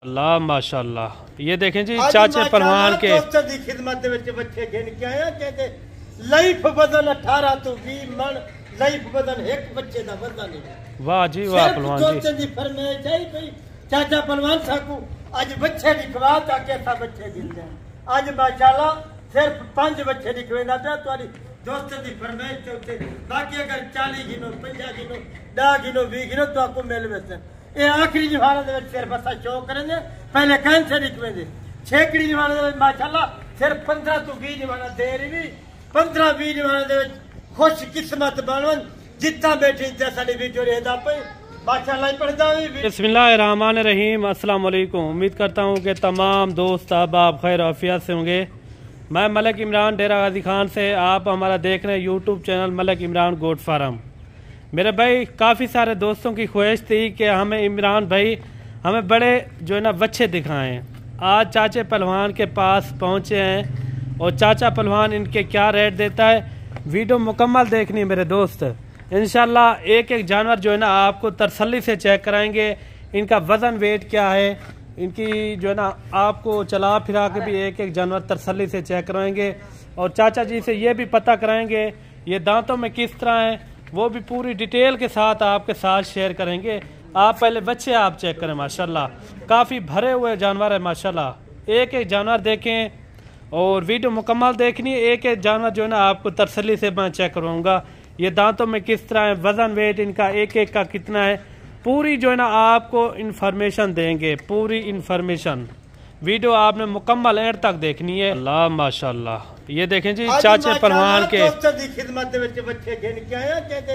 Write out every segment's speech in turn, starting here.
अल्लाह माशाअल्लाह। ये देखें जी चाचे पहलवान के दी खिदमत विच बच्चे गिन के आया कहते लाइफ वजन 18 तो 20 मन लाइफ वजन एक बच्चे दा वजन नहीं। वाह जी वाह पहलवान जी। दोस्त दी फरमाइश है भाई चाचा पहलवान साकू आज बच्चे दिखवा ताकि सा बच्चे गिन जाए। आज माशाअल्लाह सिर्फ 5 बच्चे दिखवेंदा था तुम्हारी दोस्त दी फरमाइश ते उते बाकी अगर 40 गिनो 50 गिनो 10 गिनो 20 गिनो तो आपको मिल वैसे ये आखिरी जमाने दे विच सिर्फ असा शो करेंगे पहले कौन से दिखवेंदे छेकड़ी जमाने दे विच माशाअल्लाह सिर्फ 15 तो 20 जमाना देर भी 15-20 जमाने दे विच खुश किस्मत बनवन जितना बैठे ते साडी वीडियो रहदा पे माशाअल्लाह पढ़दा भी। बिस्मिल्लाहिर्रहमानिर्रहीम। अस्सलाम वालेकुम। उम्मीद करता हूँ कि तमाम दोस्त आप खैर आफियत से होंगे। मैं मलिक इमरान डेरा गाजी खान से आप हमारा देख रहे हैं YouTube channel Malik Imran goat farm. मेरे भाई काफ़ी सारे दोस्तों की ख्वाहिश थी कि हमें इमरान भाई हमें बड़े जो है ना बच्चे दिखाएं। आज चाचे पहलवान के पास पहुँचे हैं और चाचा पहलवान इनके क्या रेट देता है वीडियो मुकम्मल देखनी है मेरे दोस्त। इंशाल्लाह एक एक जानवर जो है ना आपको तसल्ली से चेक कराएंगे। इनका वज़न वेट क्या है इनकी जो है ना आपको चला फिरा के भी एक एक जानवर तसल्ली से चेक कराएंगे और चाचा जी से ये भी पता कराएंगे ये दांतों में किस तरह है वो भी पूरी डिटेल के साथ आपके साथ शेयर करेंगे। आप पहले बच्चे आप चेक करें माशाल्लाह काफ़ी भरे हुए जानवर है माशाल्लाह। एक एक जानवर देखें और वीडियो मुकम्मल देखनी है। एक एक जानवर जो है ना आपको तसल्ली से मैं चेक करवाऊँगा ये दांतों में किस तरह है वज़न वेट इनका एक एक का कितना है पूरी जो है ना आपको इन्फॉर्मेशन देंगे। पूरी इन्फॉर्मेशन वीडियो आपने मुकम्मल एंड तक देखनी है। अल्लाह माशाल्लाह। ये देखें जी चाचे पहलवान के दी खिदमत विच बच्चे गिन के आया कहते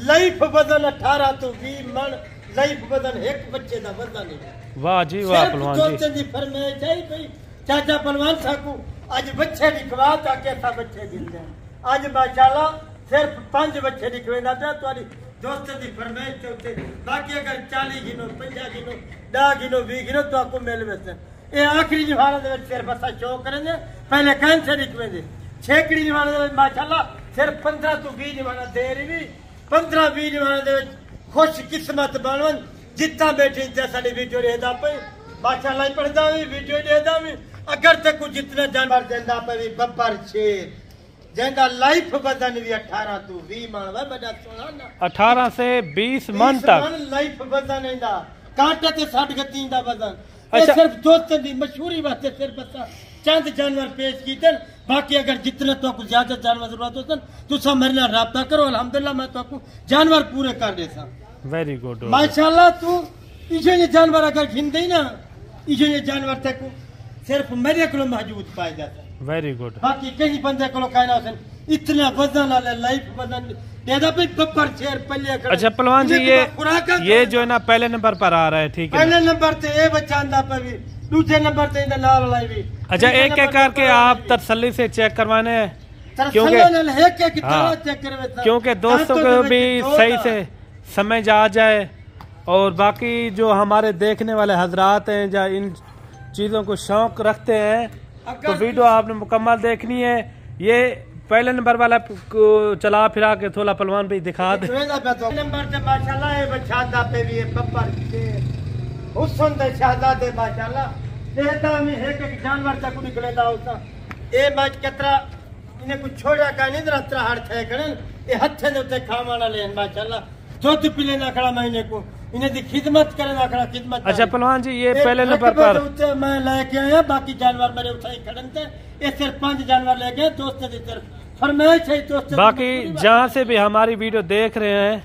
लाइफ वजन 18 तो 20 मन लाइफ वजन एक बच्चे दा वजन नहीं। वाह जी वाह पहलवान जी। दोस्त दी फरमाइश है भाई चाचा पहलवान साकू आज बच्चे दिखवा ताकि सा बच्चे गिन जाए। आज माशाअल्लाह सिर्फ 5 बच्चे दिखवेंदा था तुम्हारी दोस्त दी फरमाइश ते उते बाकी अगर 40 गिनो 50 गिनो 10 गिनो 20 गिनो तो आपको मिल वैसे ये आखिरी जमाने दे विच सिर्फ असा शो करेंगे पहले कौन से दिखवेंदे छेकड़ी जमाने दे विच माशाअल्लाह सिर्फ 15 तो 20 जमाना देर भी 15-20 जमाने दे विच खुश किस्मत बनवन जितना बैठे ते साडी वीडियो रहदा पे माशाअल्लाह पढ़दा भी वीडियो रहदा भी अगर तक जितना जानवर देंदा पे भी बब्बर शेर जेंदा लाइफ वजन भी 18 तो 20 मन वा बड़ा सोना ना 18 से 20 मन तक लाइफ वजन इंदा कांटे ते 60 गती दा वजन। अच्छा सिर्फ दोस्तों दी मशहूरी वास्ते सिर्फ चंद जानवर पेश कीते बाकी अगर जितने तो आपको ज्यादा जानवर जरूरत हो तो सब मेरे नाल राब्ता करो अल्हम्दुलिल्लाह मैं तो आपको जानवर पूरे कर देसा। वेरी गुड माशाअल्लाह। तू इसे जानवर अगर घिंदे ना इसे जानवर तक सिर्फ मेरे को मौजूद पाए जाता। Very good. बाकी कई बंदे को कहना इतना वजन वाले लाइफ वजन देदा पे बब्बर शेर पल्ले कर। अच्छा पहलवान जी ये जो है ना पहले नंबर पर आ रहा है ठीक है पहले नंबर पे ये बच्चा आंदा पे भी दूसरे नंबर पे इंदा नाल वाला भी। अच्छा एक एक करके आप तसल्ली से चेक करवाने क्योंकि दोस्तों को भी सही से समझ आ जाए और बाकी जो हमारे देखने वाले हजरात हैं या इन चीज़ों को शौक रखते हैं तो वीडियो आपने मुकम्मल देखनी है। ये पहले नंबर वाला को चला फिरा के थोड़ा पहलवान भाई दिखा दे। नंबर पे माशाल्लाह ये बच्चा पे भी बब्बर हुस्न दे शहजादे माशाल्लाह देता में एक एक जानवर तक निकलेदा होता ए मैच कतरा इने कुछ छोड़ा का नहीं तरह हर थे करन ये हथे दे उते खावाना लेन माशाल्लाह दूध पीले ना खड़ा महीने को इन्हें दी खिदमत करे ना खड़ा खिदमत। अच्छा पहलवान जी ये पहले नंबर पर मैं लेके आया बाकी जानवर मेरे उठाई खड़न थे ये सिर्फ 5 जानवर लेके दोस्त दी तरफ फरमाइश है दोस्त। बाकी जहां से भी हमारी वीडियो देख रहे हैं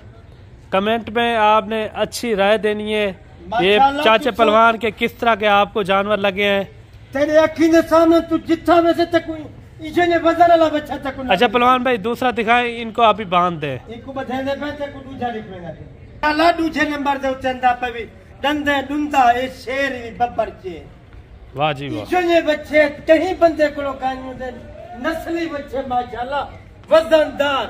कमेंट में आपने अच्छी राय देनी है ये चाचे पहलवान के किस तरह के आपको जानवर लगे हैं तेरे अखी के सामने तू जितना वैसे तक इसे वजन वाला बच्चा तक। अच्छा पहलवान भाई दूसरा दिखाए इनको अभी बांध दे इनको बधे दे पे तक दूसरा दिखेगा अल्लाह दूसरे नंबर दे उतंदा पे भी डंडे डुंदा ए शेर बब्बर चे। वाह जी वाह। इसे बच्चे कहीं बंदे को कानून दे नस्ली बच्चे माशाल्लाह वजनदार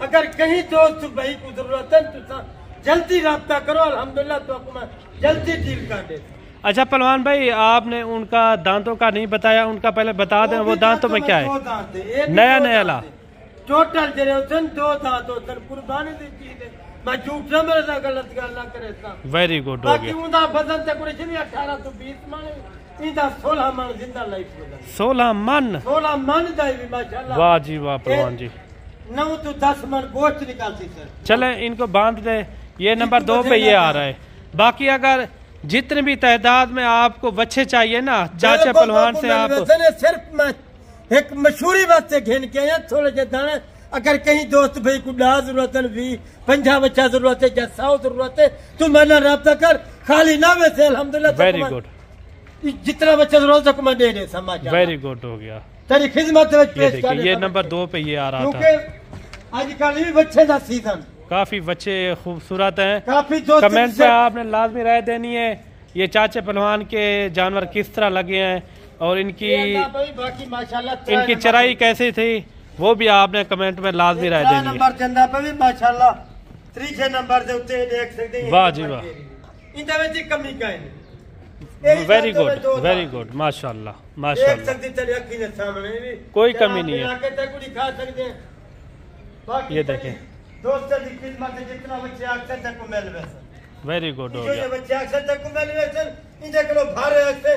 अगर कहीं दोस्त भाई को जरूरत है तो जल्दी राब्ता करो अल्हम्दुलिल्लाह तो आपको मैं जल्दी डील कर देता। अच्छा पहलवान भाई आपने उनका दांतों का नहीं बताया उनका पहले बता दें वो दांतों में क्या है नया नया ला टोटल जरे होतन 2 दांत होतन कुर्बानी दी चीज मैं झूठ ना मेरे साथ गलत गल ना करे सा वेरी गुड हो बाकी गया। उनका वजन ते कोई नहीं 18 तो 20 मन इंदा 16 मन जिंदा लाइफ वजन 16 मन 16 मन दा भी माशाल्लाह। वाह जी वाह पहलवान जी। 9 तो 10 मन गोश्त निकालती सर। चले इनको बांध दे। ये नंबर 2 पे ये आ रहा है। बाकी अगर जितने भी तादाद में आपको बच्चे चाहिए ना चाचा पहलवान से आप सिर्फ मैं एक मशहूरी वास्ते घेन के आया थोड़े जे दाने अगर कहीं दोस्त भाई को 10 जरूरत है 20 50 बच्चा जरूरत है या 100 जरूरत है तो मैंने रब्ता कर खाली ना वैसे अल्हम्दुलिल्लाह वेरी गुड। जितना बच्चा जरूरत है मैं दे दे समाज वेरी गुड हो गया। तेरी खिदमत में ये पेश कर देखिए ये नंबर 2 पे ये आ रहा था। क्योंकि आजकल भी बच्चे का सीजन काफी बच्चे खूबसूरत हैं। काफी दोस्त कमेंट पे आपने लाजमी राय देनी है ये चाचे पहलवान के जानवर किस तरह लगे हैं और बाकी माशाल्लाह इनकी चराई कैसी थी वो भी आपने कमेंट में लाजमी राय देनी है। नंबर चंदा पे भी माशाल्लाह 3 नंबर दे उत्ते देख सकते हैं। वाह जी वाह। इंदा विच कमी का है। वेरी गुड माशाल्लाह माशाल्लाह। देख सकते तेरी अखी के सामने भी कोई कमी नहीं है। आके तक भी खा सकते हैं। बाकी ये देखें दोस्तों की खिदमत जितना बच्चे अक्सर तक को मिल वैसे वेरी गुड हो जो गया। बच्चे अक्सर तक को मिल वैसे इंदे को भारे से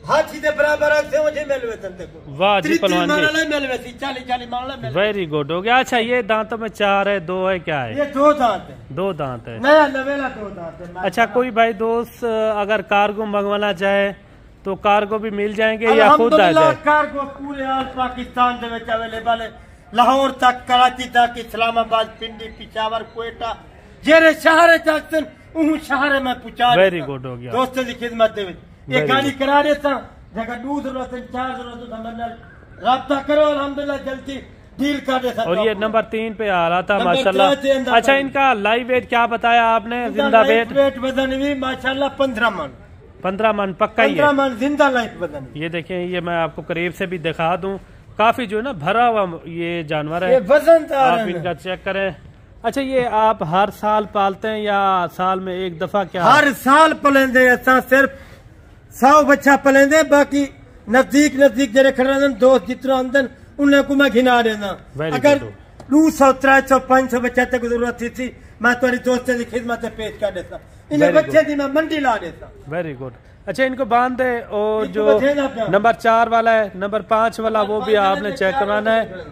हाथी दे बराबर से मुझे मिल वैसे तक वाह जी पहलवान जी मिल वैसे 40 मामला मिल वेरी गुड हो गया। अच्छा ये दांतों में 4 है 2 है क्या है? ये 2 दांत है। 2 दांत है। नया नवेला 2 दांत है। अच्छा कोई भाई दोस्त अगर कार्गो मंगवाना चाहे तो कार्गो भी मिल जाएंगे या खुद आ जाए? कार्गो पूरे आल पाकिस्तान दे विच अवेलेबल है। लाहौर तक कराची तक इस्लामाबाद पिंडी पिशावर कोयटा जेरे शहर चाहते उन शहर में पहुंचा वेरी गुड हो गया। दोस्तों की खिदमत दे विच ये गाड़ी करा देता जगह 2 जरूरत है 4 जरूरत है हमने राब्ता करो अल्हम्दुलिल्लाह जल्दी डील कर देता। और ये नंबर 3 पे आ रहा था माशाल्लाह। अच्छा इनका लाइव वेट क्या बताया आपने? जिंदा वेट वजन भी माशाल्लाह 15 मन 15 मन पक्का ही है। 15 मन जिंदा लाइफ वजन। ये देखें ये मैं आपको करीब से भी दिखा दूं काफी जो है ना भरा हुआ ये जानवर है। ये वजन आप इनका चेक करें। अच्छा ये आप हर साल पालते हैं या साल में एक दफा? क्या हर साल पलेंदे ऐसा सिर्फ 100 बच्चा पलेंदे बाकी नजदीक जरे खड़े दोस्त जितना आमदन उन्हें को मैं घिना देना। अगर 200 300 500 बच्चा तक जरूरत थी मैं तुम्हारी दोस्तों की खिदमत पेश कर देता। इन्हें बच्चे की मैं मंडी ला देता। Very good. अच्छा इनको बांध दे। और जो नंबर 4 वाला है नंबर 5 वाला वो भी आपने चेक करवाना है।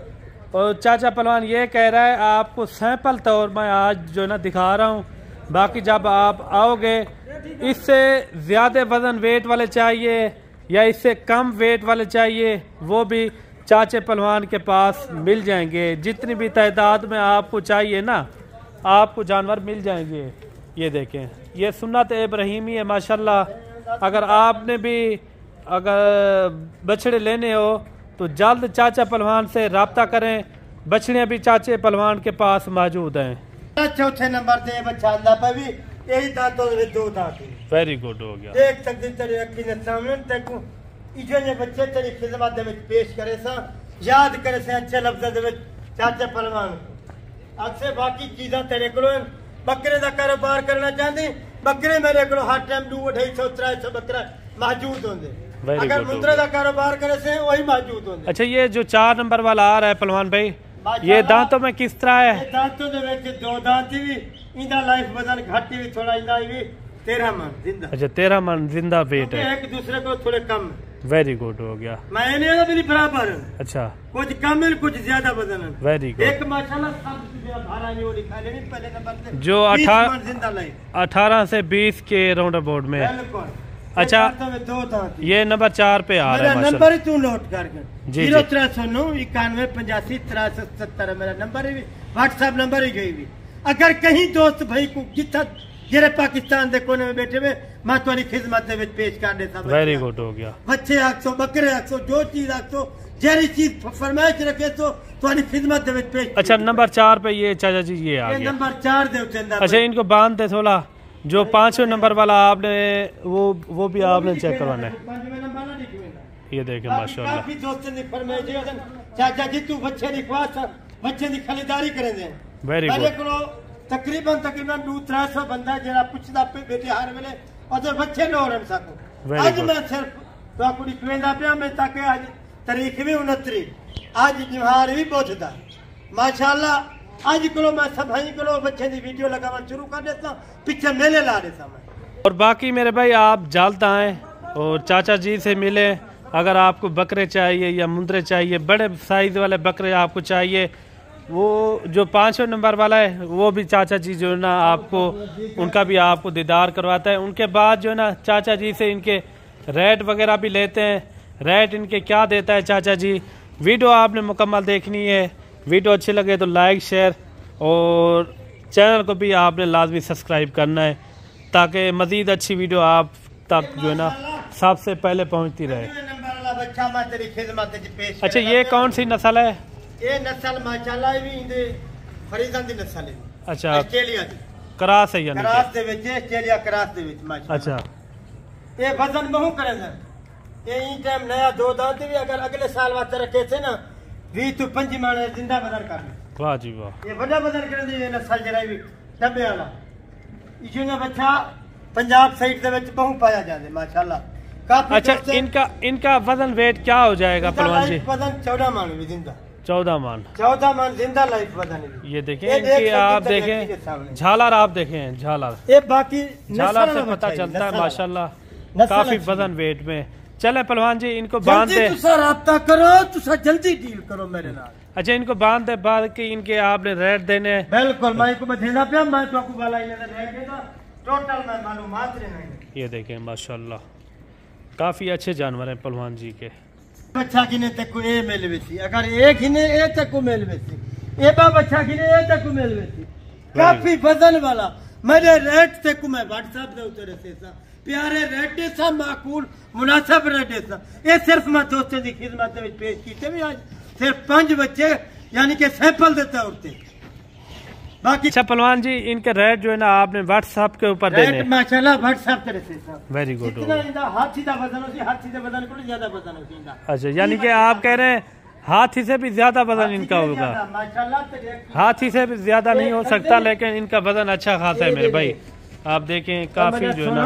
और चाचा पहलवान ये कह रहा है आपको सैंपल तौर मैं आज जो ना दिखा रहा हूँ। बाकी जब आप आओगे इससे ज्यादा वजन वेट वाले चाहिए या इससे कम वेट वाले चाहिए वो भी चाचे पहलवान के पास मिल जाएंगे। जितनी भी तादाद में आपको चाहिए ना आपको जानवर मिल जाएंगे। ये देखें ये सुन्नत इब्राहिमी है माशाल्लाह। अगर आपने भी अगर बछड़े लेने हो तो जल्द चाचा पहलवान से राब्ता करें। बछड़ियाँ भी चाचे पहलवान के पास मौजूद हैं। चौथे नंबर दे बच्चा पे भी यही दांतों में 2 दांत है। वेरी गुड हो गया। देख सकते तेरी अखी ने सामने तक इजो ने बच्चे तेरी खिदमत दे विच पेश करे सा याद करे से अच्छे लफ्ज़ दे विच चाचा पहलवान को अक्सर बाकी चीज़ां तेरे को बकरे का कारोबार करना चाहते बकरे मेरे को हर टाइम 200 300 बकरा मौजूद होंगे। अगर मुद्रा का कारोबार करे से वही मौजूद होंगे। अच्छा ये जो 4 नंबर वाला आ रहा है पहलवान भाई ये दांतों में किस तरह है? दांतों दे विच 2 दांत भी इंदा लाइफ वजन घाटी भी थोड़ा इंदा भी 13 मन जिंदा। अच्छा 13 मन जिंदा वेट है। एक दूसरे को थोड़े कम। वेरी गुड हो गया। मैं नहीं भी बराबर। अच्छा कुछ कम है कुछ ज्यादा वजन है। Very good. एक माशाल्लाह सब भाड़ा नहीं वो दिखा लेनी पहले नंबर पे जो 18 से 20 के राउंड अबाउट में। अच्छा ये नंबर 4 पे आ रहा है। नंबर ही तू नोट कर 0309 91 85 370 मेरा नंबर है। व्हाट्सएप नंबर ही गई भी अगर कहीं दोस्त भाई को जितना जेरे पाकिस्तान दे कोने में बैठे हुए मैं तुम्हारी खिदमत दे पेश कर देता। वेरी गुड हो गया। बच्चे 800 बकरे 800 जो चीज 800 जेरी चीज फरमाइश रखे तो तुम्हारी खिदमत दे पेश। अच्छा नंबर 4 पे ये चाचा जी ये आ गया। नंबर 4 दे। अच्छा इनको बांध दे थोड़ा। जो 5वें नंबर वाला आपने वो भी आपने चेक करवाना है। ये देखें माशाल्लाह। काफी दोस्तों ने फरमाइश चाचा जी तू बच्चे लिखवा बच्चे की खरीदारी करें। Very good. तकरीबन 200-300 बंदा जरा पुछदा पे बेटे हर वेले और बच्चे लोरन सको। आज मैं सिर्फ तो आपको लिखवेंदा पे मैं ताकि आज तारीख भी 29 आज जवाहर भी पहुंचदा माशाल्लाह आज को मैं सफाई को बच्चे की वीडियो लगाना शुरू कर देता, पीछे मेले ला देता मैं। और बाकी मेरे भाई आप जालता आए और चाचा जी से मिले। अगर आपको बकरे चाहिए या मुंदरे चाहिए, बड़े साइज वाले बकरे आपको चाहिए, वो जो 5वें नंबर वाला है वो भी चाचा जी जो है ना आपको उनका भी आपको दीदार करवाता है। उनके बाद जो है ना चाचा जी से इनके रेट वगैरह भी लेते हैं, रेट इनके क्या देता है चाचा जी। वीडियो आपने मुकम्मल देखनी है। वीडियो अच्छी लगे तो लाइक शेयर और चैनल को भी आपने लाजमी सब्सक्राइब करना है ताकि मज़ीद अच्छी वीडियो आप तक जो है ना सबसे पहले पहुंचती रहे। अच्छा, ये कौन सी नस्ल है? ये नस्ल माशाल्लाह भी इंदे फरीदां दी नस्ल है। अच्छा, ऑस्ट्रेलिया दी क्रास है यानी क्रास दे विच, ऑस्ट्रेलिया क्रास दे विच माशाल्लाह। अच्छा, ये वजन बहु करेंदा। ये इन टाइम नया दो दांत भी अगर अगले साल वास्ते रखे थे ना 20 तो 25 माने जिंदा बदल कर। वाह जी वाह। ये बड़ा बदल कर दी नस्ल जरा भी डब्बे वाला। इसने बच्चा पंजाब साइड दे विच बहु पाया जाते माशाल्लाह काफी। अच्छा, इनका वजन वेट क्या हो जाएगा पहलवान जी? वजन 14 मान भी जिंदा। 14 मान? 14 मान जिंदा लाइफ वजन। ये देखें इनकी, आप देखें झालर, आप देखें झालर, ये बाकी झालर से पता चलता है माशाल्लाह काफी वजन वेट में। चले पहलवान जी इनको बांध दे, राब्ता करो, तुसा जल्दी डील करो मेरे नाल। अच्छा, इनको बांध दे बाद कि इनके आपने रेट देने। बिल्कुल, मैं इनको बधेना पे मैं तो आपको वाला इन्हें रेट देना टोटल मैं मालूमात लेना। ये देखें माशाल्लाह काफी अच्छे जानवर हैं पहलवान जी के। बच्चा किने तक को ए मेल वेसी, अगर एक हिने ए तक को मेल वेसी, ए बा बच्चा किने ए तक को मेल वेसी, काफी वजन वाला। मेरे रेट तक को मैं व्हाट्सएप दे उतरे से सा प्यारे रेट सा माकूल मुनासिब रेट सा। ये सिर्फ मैं दोस्तों की खिदमत में पेश कीते भी आज सिर्फ 5 बच्चे यानी कि सैंपल देता उठते बाकी। अच्छा पहलवान जी इनके रेट जो है ना आपने व्हाट्सएप के ऊपर देने माशाल्लाह व्हाट्सएप करे से सा। Very good. इतना इंदा हाथी दा वजन होसी, हाथी दे वजन को ज्यादा वजन होसी इंदा। अच्छा, यानी कि आप कह रहे हैं हाथी से भी ज्यादा वजन इनका होगा? माशाल्लाह हाथी से भी ज्यादा नहीं हो सकता, लेकिन इनका वजन अच्छा खासा है मेरे भाई। आप देखें काफी जो है ना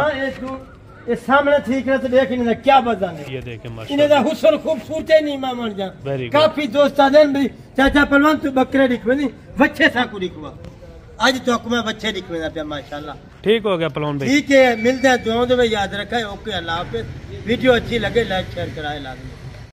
ये सामने ठीक है तो देख इन्हें क्या वजन है। ये देखें इन्हें माशाल्लाह हुस्न खूबसूरती नहीं मामन जा। Very good. काफी दोस्त आदन भी चाचा पहलवान तू बकरे दिखवे नहीं बच्चे साकू दिखवा। आज तो मैं बच्चे दिखवे ना पे माशाल्लाह। ठीक हो गया पहलवान भाई। ठीक है, मिलते हैं दुआओं में, याद रखा है। ओके, अल्लाह हाफिज़। वीडियो अच्छी लगे लाइक शेयर कराए लाजमी।